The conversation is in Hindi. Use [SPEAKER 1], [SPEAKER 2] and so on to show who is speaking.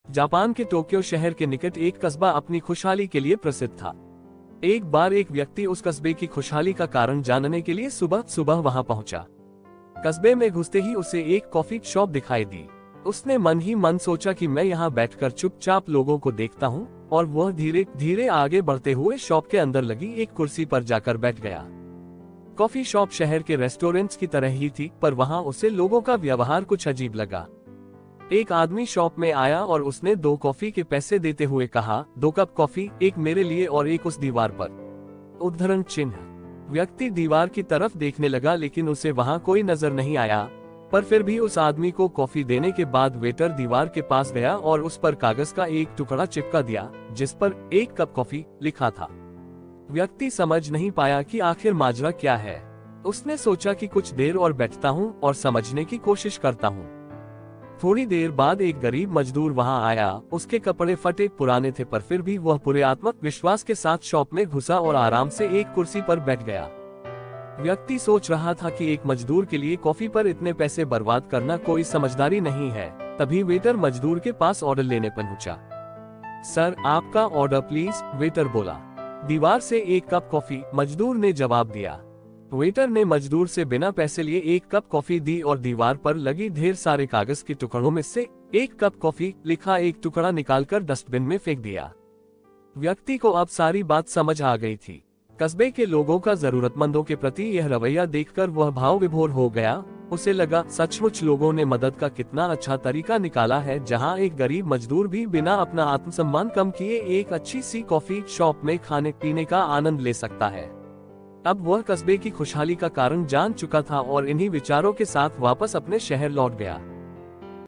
[SPEAKER 1] जापान के टोक्यो शहर के निकट एक कस्बा अपनी खुशहाली के लिए प्रसिद्ध था। एक बार एक व्यक्ति उस कस्बे की खुशहाली का कारण जानने के लिए सुबह सुबह वहां पहुंचा। कस्बे में घुसते ही उसे एक कॉफी शॉप दिखाई दी। उसने मन ही मन सोचा कि मैं यहाँ बैठकर चुपचाप लोगों को देखता हूँ, और वह धीरे धीरे आगे बढ़ते हुए शॉप के अंदर लगी एक कुर्सी पर जाकर बैठ गया। कॉफी शॉप शहर के रेस्टोरेंट्स की तरह ही थी, पर वहां उसे लोगों का व्यवहार कुछ अजीब लगा। एक आदमी शॉप में आया और उसने 2 कॉफी के पैसे देते हुए कहा, 2 कप कॉफी, एक मेरे लिए और एक उस दीवार पर। उद्धरण चिन्ह। व्यक्ति दीवार की तरफ देखने लगा, लेकिन उसे वहां कोई नजर नहीं आया। पर फिर भी उस आदमी को कॉफी देने के बाद वेटर दीवार के पास गया और उस पर कागज का एक टुकड़ा चिपका दिया, जिस पर 1 कप कॉफी लिखा था। व्यक्ति समझ नहीं पाया कि आखिर माजरा क्या है। उसने सोचा कि कुछ देर और बैठता हूँ और समझने की कोशिश करता हूँ। थोड़ी देर बाद एक गरीब मजदूर वहां आया। उसके कपड़े फटे पुराने थे, पर फिर भी वह पूरे आत्मविश्वास के साथ शॉप में घुसा और आराम से एक कुर्सी पर बैठ गया। व्यक्ति सोच रहा था कि एक मजदूर के लिए कॉफी पर इतने पैसे बर्बाद करना कोई समझदारी नहीं है। तभी वेटर मजदूर के पास ऑर्डर लेने पहुंचा। सर, आपका ऑर्डर प्लीज, वेटर बोला। दीवार से 1 कप कॉफी, मजदूर ने जवाब दिया। वेटर ने मजदूर से बिना पैसे लिए 1 कप कॉफी दी और दीवार पर लगी ढेर सारे कागज के टुकड़ों में से 1 कप कॉफी लिखा एक टुकड़ा निकालकर डस्टबिन में फेंक दिया। व्यक्ति को अब सारी बात समझ आ गई थी। कस्बे के लोगों का जरूरतमंदों के प्रति यह रवैया देखकर वह भाव विभोर हो गया। उसे लगा, सचमुच लोगों ने मदद का कितना अच्छा तरीका निकाला है, जहां एक गरीब मजदूर भी बिना अपना आत्मसम्मान कम किए एक अच्छी सी कॉफी शॉप में खाने पीने का आनंद ले सकता है। अब वह कस्बे की खुशहाली का कारण जान चुका था और इन्हीं विचारों के साथ वापस अपने शहर लौट गया।